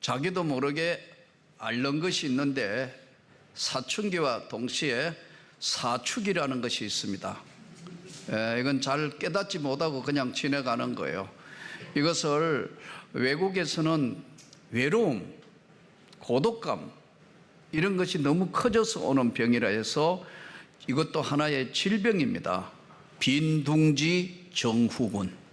자기도 모르게 앓는 것이 있는데 사춘기와 동시에 사축이라는 것이 있습니다. 이건 잘 깨닫지 못하고 그냥 지나가는 거예요. 이것을 외국에서는 외로움, 고독감 이런 것이 너무 커져서 오는 병이라 해서 이것도 하나의 질병입니다. 빈둥지 정후군.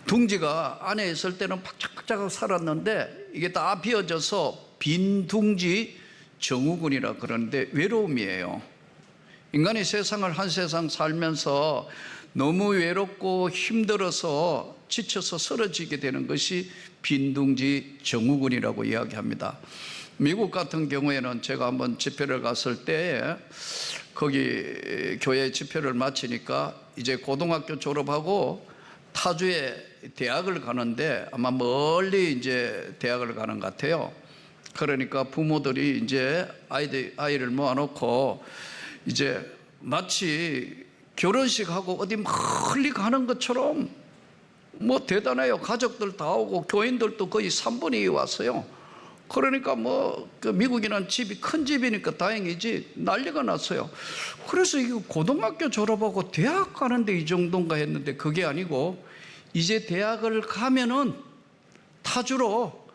둥지가 안에 있을 때는 팍짝팍짝 살았는데 이게 다 비어져서 빈둥지 정후군이라 그러는데 외로움이에요. 인간이 세상을 한 세상 살면서 너무 외롭고 힘들어서 지쳐서 쓰러지게 되는 것이 빈둥지 정후군이라고 이야기합니다. 미국 같은 경우에는 제가 한번 집회를 갔을 때 거기 교회 집회를 마치니까 이제 고등학교 졸업하고 타주에 대학을 가는데 아마 멀리 이제 대학을 가는 것 같아요. 그러니까 부모들이 이제 아이를 모아놓고 이제 마치 결혼식하고 어디 멀리 가는 것처럼 뭐 대단해요. 가족들 다 오고 교인들도 거의 3분의 2 왔어요. 그러니까 그 미국이란 집이 큰 집이니까 다행이지 난리가 났어요. 그래서 이거 고등학교 졸업하고 대학 가는데 이 정도인가 했는데 그게 아니고 이제 대학을 가면은 타주로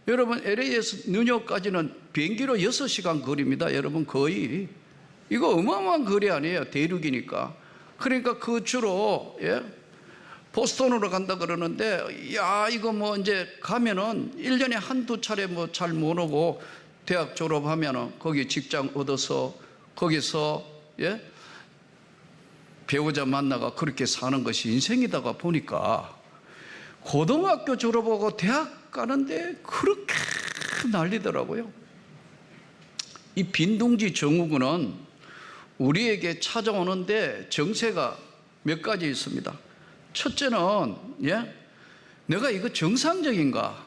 여러분 LA에서 뉴욕까지는 비행기로 6시간 거리입니다. 여러분 거의 이거 어마어마한 거리 아니에요. 대륙이니까. 그러니까 그 주로 보스턴으로 간다 그러는데 야 이거 이제 가면은 1년에 한두 차례 잘 못 오고 대학 졸업하면은 거기 직장 얻어서 거기서 배우자 만나가 그렇게 사는 것이 인생이다가 보니까 고등학교 졸업하고 대학 가는데 그렇게 난리더라고요. 이 빈둥지 정후군은 우리에게 찾아오는데 정세가 몇 가지 있습니다. 첫째는 내가 이거 정상적인가?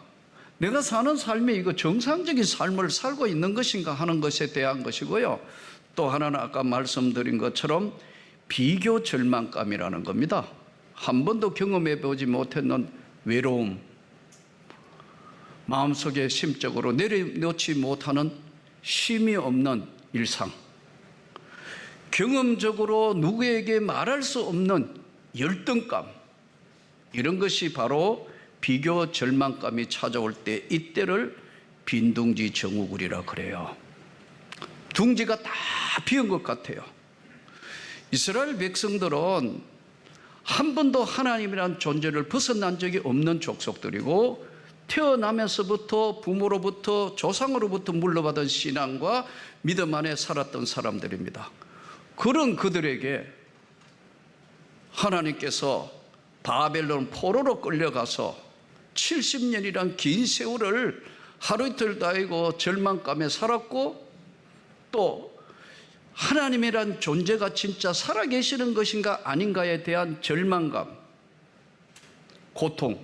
내가 사는 삶이 이거 정상적인 삶을 살고 있는 것인가 하는 것에 대한 것이고요. 또 하나는 아까 말씀드린 것처럼 비교 절망감이라는 겁니다. 한 번도 경험해 보지 못했는 외로움, 마음속에 심적으로 내려놓지 못하는 쉼이 없는 일상, 경험적으로 누구에게 말할 수 없는 열등감, 이런 것이 바로 비교 절망감이 찾아올 때 이때를 빈둥지 정후군이라 그래요. 둥지가 다 비은 것 같아요. 이스라엘 백성들은 한 번도 하나님이란 존재를 벗어난 적이 없는 족속들이고 태어나면서부터 부모로부터 조상으로부터 물려받은 신앙과 믿음 안에 살았던 사람들입니다. 그런 그들에게 하나님께서 바벨론 포로로 끌려가서 70년이란 긴 세월을 하루 이틀 다이고 절망감에 살았고 또 하나님이란 존재가 진짜 살아계시는 것인가 아닌가에 대한 절망감, 고통,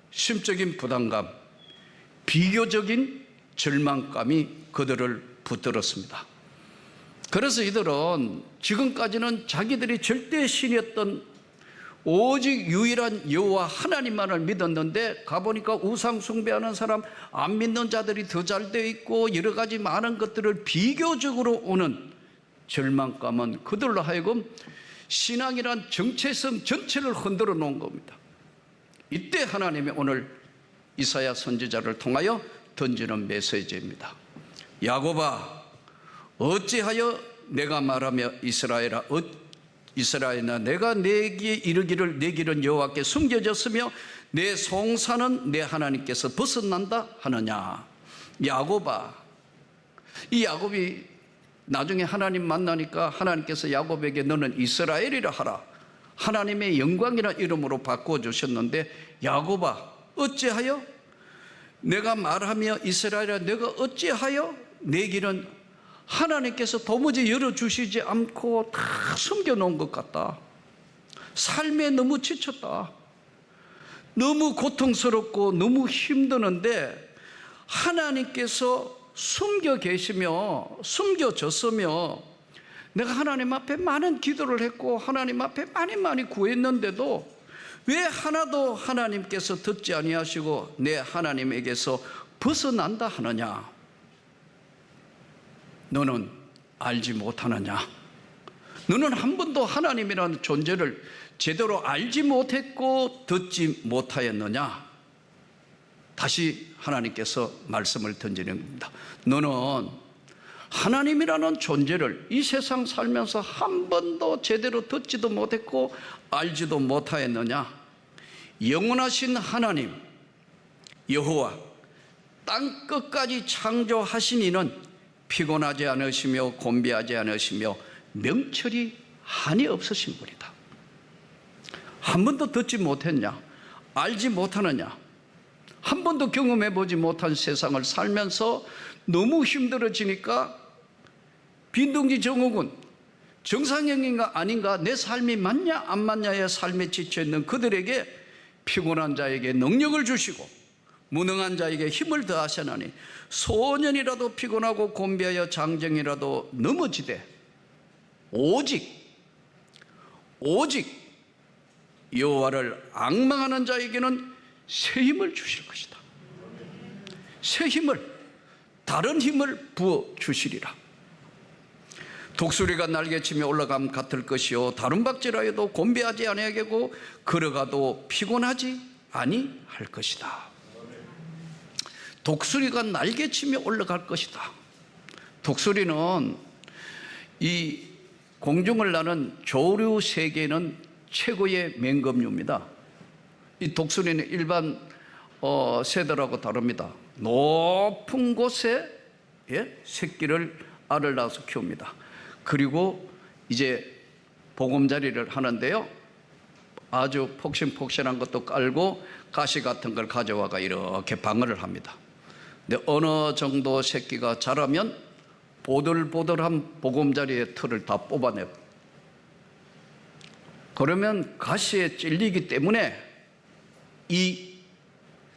심적인 부담감, 비교적인 절망감이 그들을 붙들었습니다. 그래서 이들은 지금까지는 자기들이 절대 신이었던 오직 유일한 여호와 하나님만을 믿었는데 가보니까 우상 숭배하는 사람, 안 믿는 자들이 더 잘 되어 있고 여러 가지 많은 것들을 비교적으로 오는 절망감은 그들로 하여금 신앙이란 정체성 전체를 흔들어 놓은 겁니다. 이때 하나님이 오늘 이사야 선지자를 통하여 던지는 메시지입니다. 야곱아, 어찌하여 내가 말하며 이스라엘아 내가 내게 이르기를 내 길은 여호와께 숨겨졌으며 내 송사는 내 하나님께서 벗어난다 하느냐. 야곱아, 이 야곱이 나중에 하나님 만나니까 하나님께서 야곱에게 너는 이스라엘이라 하라, 하나님의 영광이라는 이름으로 바꿔주셨는데 야곱아 어찌하여 내가 말하며 이스라엘아 내가 어찌하여 내 길은 하나님께서 도무지 열어주시지 않고 다 숨겨놓은 것 같다. 삶에 너무 지쳤다. 너무 고통스럽고 너무 힘드는데 하나님께서 숨겨 계시며 숨겨졌으며 내가 하나님 앞에 많은 기도를 했고 하나님 앞에 많이 구했는데도 왜 하나도 하나님께서 듣지 아니하시고 내 하나님에게서 벗어난다 하느냐? 너는 알지 못하느냐? 너는 한 번도 하나님이라는 존재를 제대로 알지 못했고 듣지 못하였느냐? 다시 하나님께서 말씀을 던지는 겁니다. 너는 하나님이라는 존재를 이 세상 살면서 한 번도 제대로 듣지도 못했고 알지도 못하였느냐? 영원하신 하나님 여호와 땅 끝까지 창조하신 이는 피곤하지 않으시며 곤비하지 않으시며 명철이 한이 없으신 분이다. 한 번도 듣지 못했냐? 알지 못하느냐? 한 번도 경험해 보지 못한 세상을 살면서 너무 힘들어지니까 빈둥지 정오군 정상형인가 아닌가, 내 삶이 맞냐 안 맞냐의 삶에 지쳐있는 그들에게 피곤한 자에게 능력을 주시고 무능한 자에게 힘을 더하시나니 소년이라도 피곤하고 곤비하여 장정이라도 넘어지되 오직 여호와를 앙망하는 자에게는 새 힘을 주실 것이다. 새 힘을, 다른 힘을 부어 주시리라. 독수리가 날개치며 올라감 같을 것이요 다른 박질하여도 곤비하지 아니하겠고 걸어가도 피곤하지 아니할 것이다. 독수리가 날개치며 올라갈 것이다. 독수리는 이 공중을 나는 조류 세계는 최고의 맹금류입니다. 이 독수리는 일반 새들하고 다릅니다. 높은 곳에 새끼를 알을 낳아서 키웁니다. 그리고 이제 보금자리를 하는데요, 아주 폭신폭신한 것도 깔고 가시 같은 걸 가져와가 이렇게 방어를 합니다. 근데 어느 정도 새끼가 자라면 보들보들한 보금자리의 털을 다 뽑아내요. 그러면 가시에 찔리기 때문에 이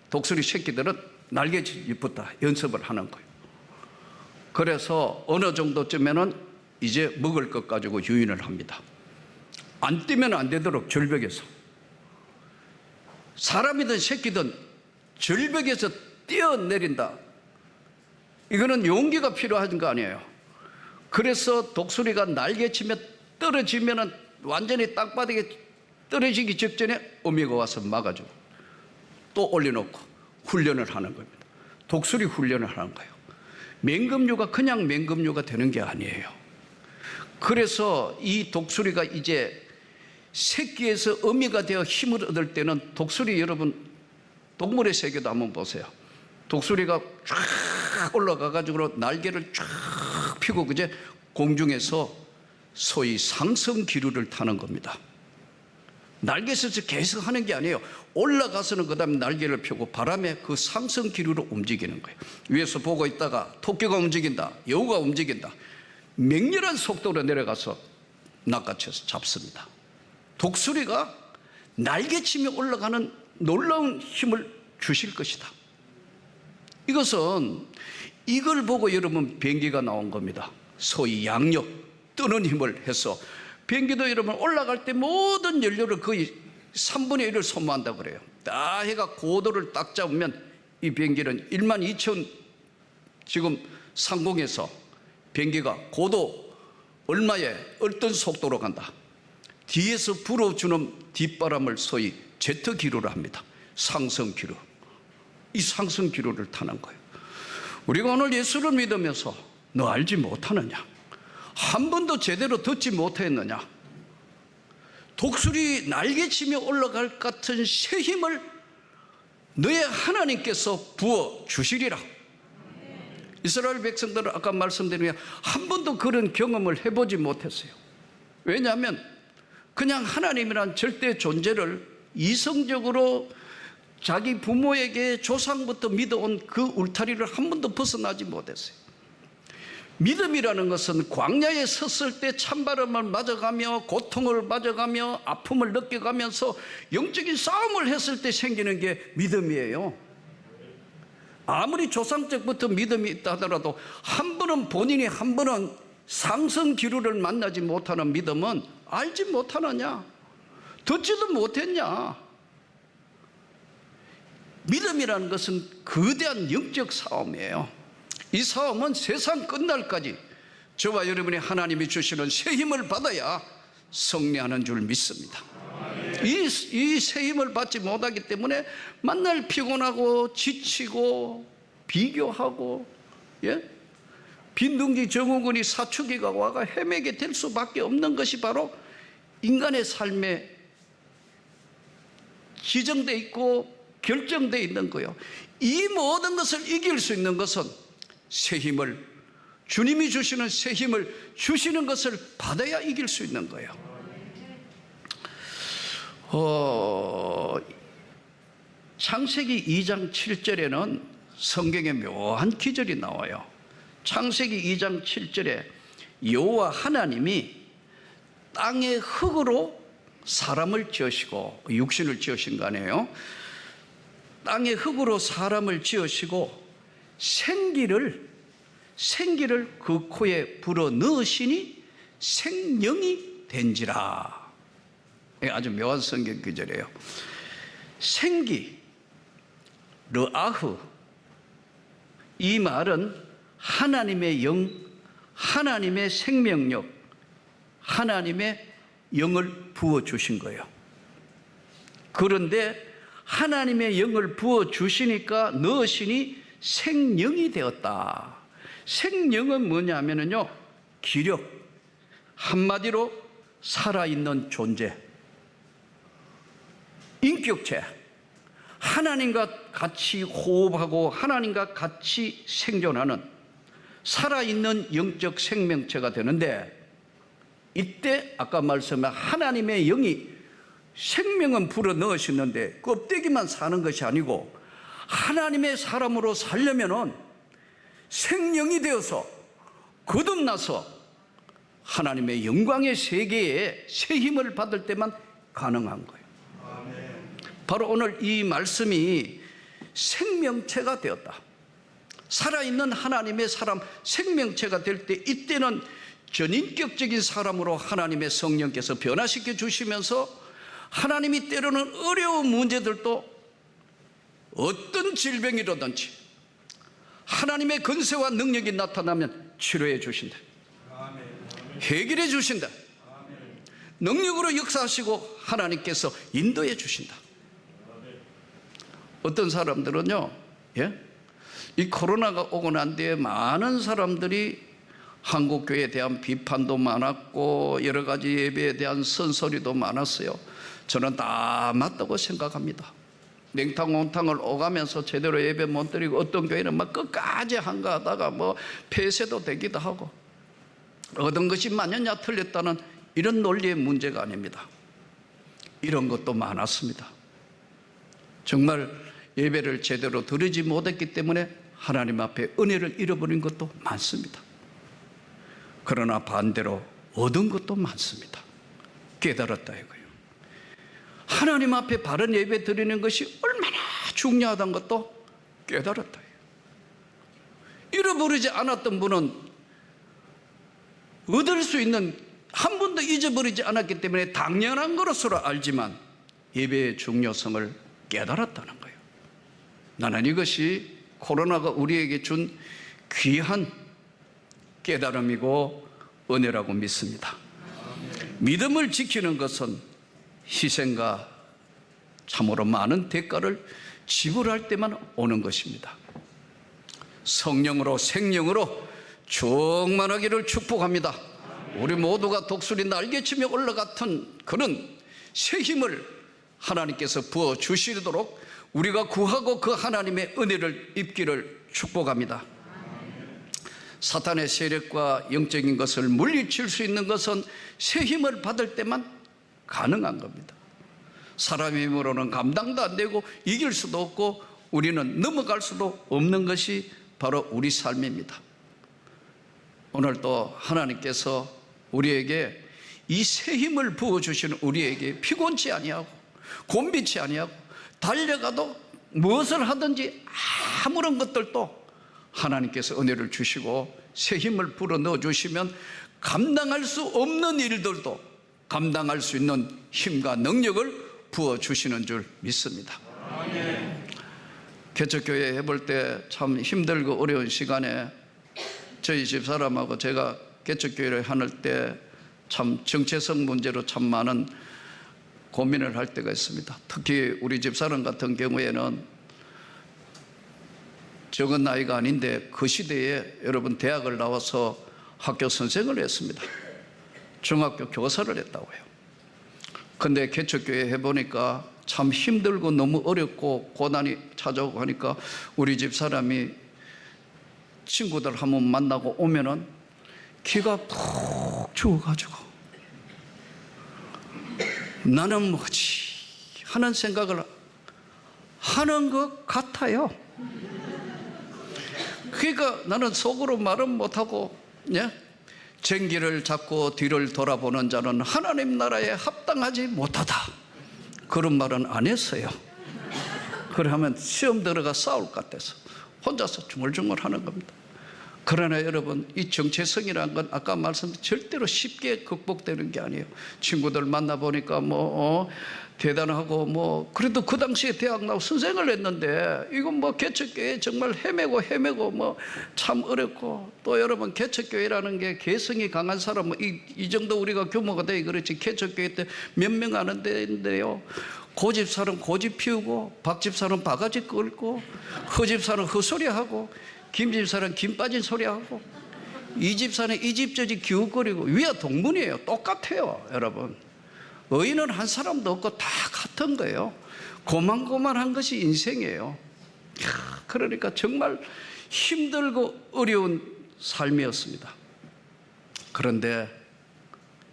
독수리 새끼들은 날개짓부터 연습을 하는 거예요. 그래서 어느 정도쯤에는 이제 먹을 것 가지고 유인을 합니다. 안 뛰면 안 되도록 절벽에서, 사람이든 새끼든 절벽에서 뛰어내린다. 이거는 용기가 필요한 거 아니에요. 그래서 독수리가 날개치며 떨어지면 완전히 땅바닥에 떨어지기 직전에 어미가 와서 막아주고 또 올려놓고 훈련을 하는 겁니다. 독수리 훈련을 하는 거예요. 맹금류가 그냥 맹금류가 되는 게 아니에요. 그래서 이 독수리가 이제 새끼에서 어미가 되어 힘을 얻을 때는, 독수리 여러분 동물의 세계도 한번 보세요. 독수리가 쫙 올라가가지고 날개를 쫙 펴고 그제 공중에서 소위 상승 기류를 타는 겁니다. 날개에서 계속 하는 게 아니에요. 올라가서는 그 다음에 날개를 펴고 바람에 그 상승 기류로 움직이는 거예요. 위에서 보고 있다가 토끼가 움직인다, 여우가 움직인다, 맹렬한 속도로 내려가서 낚아채서 잡습니다. 독수리가 날개치며 올라가는 놀라운 힘을 주실 것이다. 이것은 이걸 보고 여러분 비행기가 나온 겁니다. 소위 양력, 뜨는 힘을 해서 비행기도 여러분 올라갈 때 모든 연료를 거의 3분의 1을 소모한다고 그래요. 딱 해가 고도를 딱 잡으면 이 비행기는 12,000 지금 상공에서 비행기가 고도 얼마에 어떤 속도로 간다. 뒤에서 불어주는 뒷바람을 소위 제트 기류를 합니다. 상승 기류. 이 상승 기류를 타는 거예요. 우리가 오늘 예수를 믿으면서 너 알지 못하느냐? 한 번도 제대로 듣지 못했느냐? 독수리 날개치며 올라갈 것 같은 새 힘을 너의 하나님께서 부어 주시리라. 이스라엘 백성들은 아까 말씀드린 게 한 번도 그런 경험을 해보지 못했어요. 왜냐하면 그냥 하나님이란 절대 존재를 이성적으로 자기 부모에게 조상부터 믿어온 그 울타리를 한 번도 벗어나지 못했어요. 믿음이라는 것은 광야에 섰을 때 찬바람을 맞아가며 고통을 맞아가며 아픔을 느껴가면서 영적인 싸움을 했을 때 생기는 게 믿음이에요. 아무리 조상적부터 믿음이 있다 하더라도 한 번은 본인이 한 번은 상승 기류를 만나지 못하는 믿음은 알지 못하느냐? 듣지도 못했냐? 믿음이라는 것은 거대한 영적 싸움이에요. 이 싸움은 세상 끝날까지 저와 여러분이 하나님이 주시는 새 힘을 받아야 승리하는 줄 믿습니다. 이 새 힘을 받지 못하기 때문에 만날 피곤하고 지치고 비교하고, 빈둥지 증후군이 사춘기가 와가 헤매게 될 수밖에 없는 것이 바로 인간의 삶에 지정되어 있고 결정되어 있는 거예요. 이 모든 것을 이길 수 있는 것은 새 힘을, 주님이 주시는 새 힘을 주시는 것을 받아야 이길 수 있는 거예요. 창세기 2장 7절에는 성경에 묘한 기절이 나와요. 창세기 2장 7절에 여호와 하나님이 땅의 흙으로 사람을 지으시고, 육신을 지으신 거 아니에요. 땅의 흙으로 사람을 지으시고 생기를 그 코에 불어 넣으시니 생명이 된지라. 아주 묘한 성경 구절이에요. 생기, 르아흐, 이 말은 하나님의 영, 하나님의 생명력, 하나님의 영을 부어주신 거예요. 그런데 하나님의 영을 부어주시니까 넣으시니 생명이 되었다. 생명은 뭐냐면요, 기력, 한마디로 살아있는 존재, 인격체, 하나님과 같이 호흡하고 하나님과 같이 생존하는 살아있는 영적 생명체가 되는데, 이때 아까 말씀한 하나님의 영이 생명은 불어 넣으셨는데 껍데기만 사는 것이 아니고 하나님의 사람으로 살려면은 생명이 되어서 거듭나서 하나님의 영광의 세계에 새 힘을 받을 때만 가능한 거예요. 바로 오늘 이 말씀이 생명체가 되었다. 살아있는 하나님의 사람, 생명체가 될 때, 이때는 전인격적인 사람으로 하나님의 성령께서 변화시켜 주시면서 하나님이 때로는 어려운 문제들도 어떤 질병이라든지 하나님의 권세와 능력이 나타나면 치료해 주신다. 해결해 주신다. 능력으로 역사하시고 하나님께서 인도해 주신다. 어떤 사람들은요, 이 코로나가 오고 난 뒤에 많은 사람들이 한국교회에 대한 비판도 많았고 여러 가지 예배에 대한 쓴소리도 많았어요. 저는 다 맞다고 생각합니다. 냉탕 온탕을 오가면서 제대로 예배 못 드리고 어떤 교회는 막 끝까지 한가하다가 뭐 폐쇄도 되기도 하고, 얻은 것이 마녀냐 틀렸다는 이런 논리의 문제가 아닙니다. 이런 것도 많았습니다. 정말 예배를 제대로 드리지 못했기 때문에 하나님 앞에 은혜를 잃어버린 것도 많습니다. 그러나 반대로 얻은 것도 많습니다. 깨달았다 이거예요. 하나님 앞에 바른 예배 드리는 것이 얼마나 중요하다는 것도 깨달았다. 잃어버리지 않았던 분은 얻을 수 있는, 한 번도 잊어버리지 않았기 때문에 당연한 것으로 알지만 예배의 중요성을 깨달았다는 거예요. 나는 이것이 코로나가 우리에게 준 귀한 깨달음이고 은혜라고 믿습니다. 믿음을 지키는 것은 희생과 참으로 많은 대가를 지불할 때만 오는 것입니다. 성령으로 생명으로 충만하기를 축복합니다. 우리 모두가 독수리 날개치며 올라갔던 그런 새 힘을 하나님께서 부어주시도록 우리가 구하고 그 하나님의 은혜를 입기를 축복합니다. 사탄의 세력과 영적인 것을 물리칠 수 있는 것은 새 힘을 받을 때만 가능한 겁니다. 사람의 힘으로는 감당도 안 되고 이길 수도 없고 우리는 넘어갈 수도 없는 것이 바로 우리 삶입니다. 오늘 또 하나님께서 우리에게 이 새 힘을 부어주시는 우리에게 피곤치 아니하고 곤비치 아니하고 달려가도 무엇을 하든지 아무런 것들도 하나님께서 은혜를 주시고 새 힘을 불어 넣어 주시면 감당할 수 없는 일들도 감당할 수 있는 힘과 능력을 부어 주시는 줄 믿습니다. 개척교회 해볼 때 참 힘들고 어려운 시간에 저희 집사람하고 제가 개척교회를 하는 때 참 정체성 문제로 참 많은 고민을 할 때가 있습니다. 특히 우리 집사람 같은 경우에는 적은 나이가 아닌데 그 시대에 여러분 대학을 나와서 학교 선생을 했습니다. 중학교 교사를 했다고요. 근데 개척교회 해보니까 참 힘들고 너무 어렵고 고난이 찾아오고 하니까 우리 집사람이 친구들 한번 만나고 오면은 기가 푹 죽어가지고 나는 뭐지 하는 생각을 하는 것 같아요. 그러니까 나는 속으로 말은 못하고 쟁기를 잡고 뒤를 돌아보는 자는 하나님 나라에 합당하지 못하다, 그런 말은 안 했어요. 그러면 시험 들어가 싸울 것 같아서 혼자서 중얼중얼 하는 겁니다. 그러나 여러분, 이 정체성이라는 건 아까 말씀드린 절대로 쉽게 극복되는 게 아니에요. 친구들 만나보니까 대단하고 그래도 그 당시에 대학 나오고 선생을 했는데 이건 개척교회 정말 헤매고 참 어렵고, 또 여러분 개척교회라는 게 개성이 강한 사람 이 정도 우리가 규모가 돼 그렇지 개척교회 때 몇 명 아는 데인데요, 고집사람 고집 피우고 박집사람 바가지 끌고 허집사람 헛소리하고 김집사람 김 빠진 소리하고 이 집사는 이 집 저집 기웃거리고 위아 동문이에요. 똑같아요. 여러분, 의인은 한 사람도 없고 다 같은 거예요. 고만고만한 것이 인생이에요. 그러니까 정말 힘들고 어려운 삶이었습니다. 그런데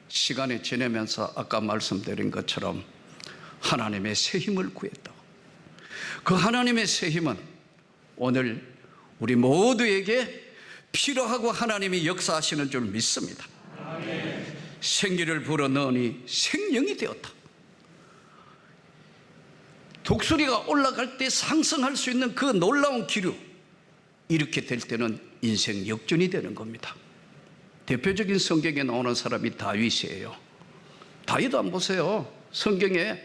시간이 지나면서 아까 말씀드린 것처럼 하나님의 새 힘을 구했다고. 그 하나님의 새 힘은 오늘 우리 모두에게 필요하고 하나님이 역사하시는 줄 믿습니다. 아멘. 생기를 불어넣으니 생명이 되었다. 독수리가 올라갈 때 상승할 수 있는 그 놀라운 기류, 이렇게 될 때는 인생 역전이 되는 겁니다. 대표적인 성경에 나오는 사람이 다윗이에요. 다윗 안 보세요? 성경에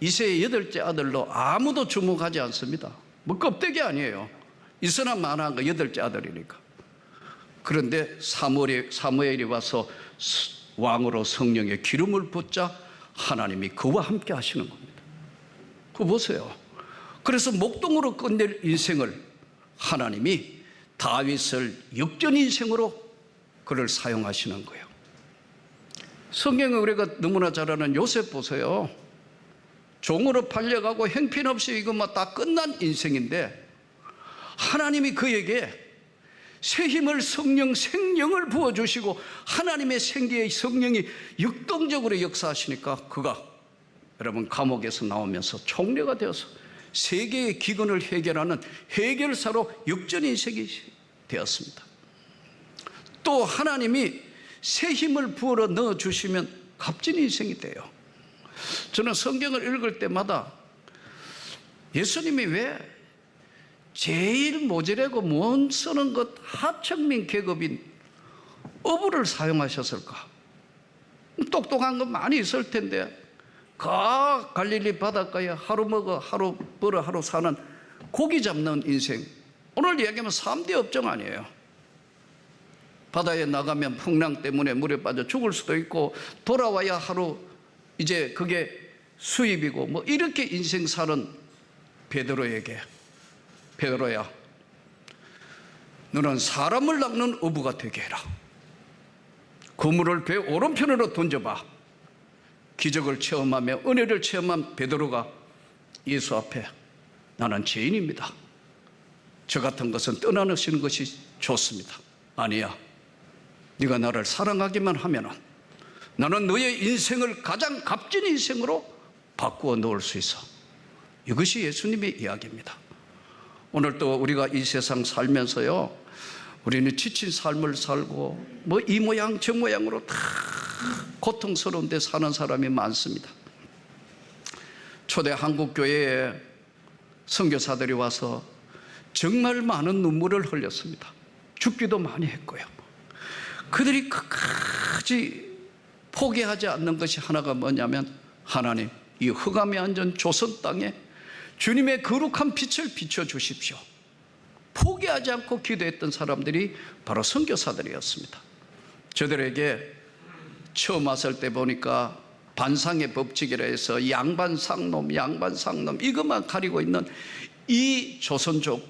이새의 8째 아들로 아무도 주목하지 않습니다. 껍데기 아니에요. 있으나 마나한 거 8째 아들이니까. 그런데 사무엘이 와서 왕으로 성령의 기름을 붓자 하나님이 그와 함께 하시는 겁니다. 그거 보세요. 그래서 목동으로 끝낼 인생을 하나님이 다윗을 역전 인생으로 그를 사용하시는 거예요. 성경에 우리가 너무나 잘 아는 요셉 보세요. 종으로 팔려가고 형편없이 이거 다 끝난 인생인데 하나님이 그에게 새 힘을 생령을 부어주시고 하나님의 생기의 성령이 역동적으로 역사하시니까 그가 여러분 감옥에서 나오면서 총리가 되어서 세계의 기근을 해결하는 해결사로 역전 인생이 되었습니다. 또 하나님이 새 힘을 부어 넣어주시면 값진 인생이 돼요. 저는 성경을 읽을 때마다 예수님이 왜 제일 모자라고 못 쓰는 것 하층민 계급인 어부를 사용하셨을까? 똑똑한 건 많이 있을 텐데 그 갈릴리 바닷가에 하루 먹어 하루 벌어 하루 사는 고기 잡는 인생, 오늘 이야기하면 3대 업종 아니에요. 바다에 나가면 풍랑 때문에 물에 빠져 죽을 수도 있고 돌아와야 하루 이제 그게 수입이고 이렇게 인생 사는 베드로에게, 베드로야, 너는 사람을 낚는 어부가 되게 해라. 그물을 배 오른편으로 던져봐. 기적을 체험하며 은혜를 체험한 베드로가 예수 앞에 나는 죄인입니다. 저 같은 것은 떠나시는 것이 좋습니다. 아니야. 네가 나를 사랑하기만 하면은 나는 너의 인생을 가장 값진 인생으로 바꾸어 놓을 수 있어. 이것이 예수님의 이야기입니다. 오늘 또 우리가 이 세상 살면서요, 우리는 지친 삶을 살고 이 모양 저 모양으로 다 고통스러운 데 사는 사람이 많습니다. 초대 한국교회에 선교사들이 와서 정말 많은 눈물을 흘렸습니다. 죽기도 많이 했고요. 그들이 끝까지 포기하지 않는 것이 하나가 뭐냐면, 하나님, 이 흑암에 앉은 조선 땅에 주님의 거룩한 빛을 비춰주십시오. 포기하지 않고 기도했던 사람들이 바로 선교사들이었습니다. 저들에게 처음 왔을 때 보니까 반상의 법칙이라 해서 양반 상놈 이것만 가리고 있는 이 조선족,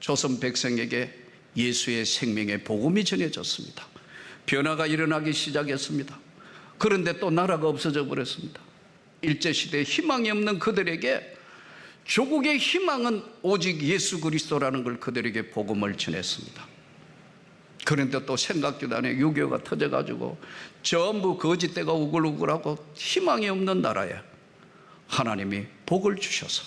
조선 백성에게 예수의 생명의 복음이 전해졌습니다. 변화가 일어나기 시작했습니다. 그런데 또 나라가 없어져 버렸습니다. 일제시대에 희망이 없는 그들에게 조국의 희망은 오직 예수 그리스도라는 걸 그들에게 복음을 전했습니다. 그런데 또 생각지도 않은 6.25가 터져가지고 전부 거짓대가 우글우글하고 희망이 없는 나라에 하나님이 복을 주셔서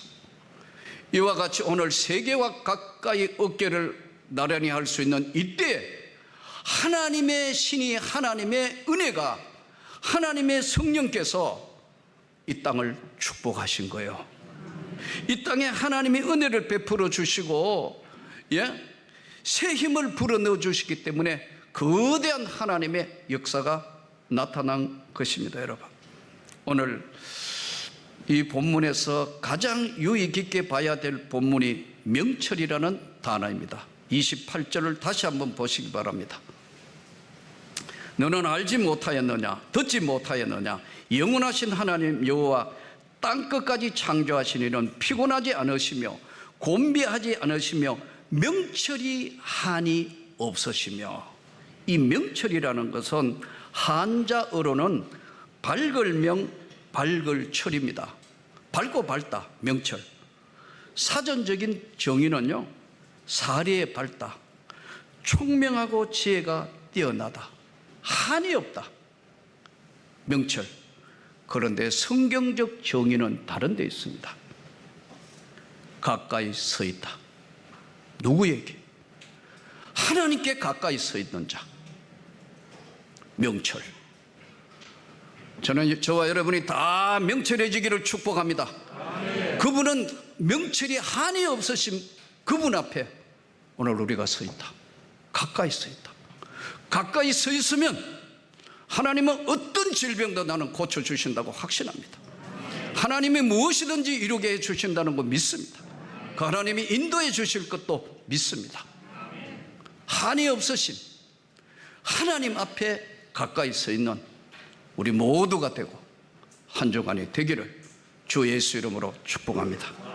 이와 같이 오늘 세계와 가까이 어깨를 나란히 할 수 있는 이때 하나님의 신이, 하나님의 은혜가, 하나님의 성령께서 이 땅을 축복하신 거예요. 이 땅에 하나님이 은혜를 베풀어 주시고 새 힘을 불어넣어 주시기 때문에 거대한 하나님의 역사가 나타난 것입니다. 여러분, 오늘 이 본문에서 가장 유의 깊게 봐야 될 본문이 명철이라는 단어입니다. 28절을 다시 한번 보시기 바랍니다. 너는 알지 못하였느냐, 듣지 못하였느냐, 영원하신 하나님 여호와 땅끝까지 창조하신 이는 피곤하지 않으시며 곤비하지 않으시며 명철이 한이 없으시며. 이 명철이라는 것은 한자어로는 밝을명 밝을철입니다. 밝고 밝다, 명철. 사전적인 정의는요, 사리에 밝다, 총명하고 지혜가 뛰어나다, 한이 없다, 명철. 그런데 성경적 정의는 다른 데 있습니다. 가까이 서 있다. 누구에게? 하나님께 가까이 서 있는 자, 명철. 저는 저와 여러분이 다 명철해지기를 축복합니다. 아멘. 그분은 명철이 한이 없으신 그분 앞에 오늘 우리가 서 있다. 가까이 서 있다. 가까이 서 있으면 하나님은 어떤 질병도 나는 고쳐주신다고 확신합니다. 하나님이 무엇이든지 이루게 해주신다는 거 믿습니다. 그 하나님이 인도해 주실 것도 믿습니다. 한이 없으신 하나님 앞에 가까이 서 있는 우리 모두가 되고 한 주간이 되기를 주 예수 이름으로 축복합니다.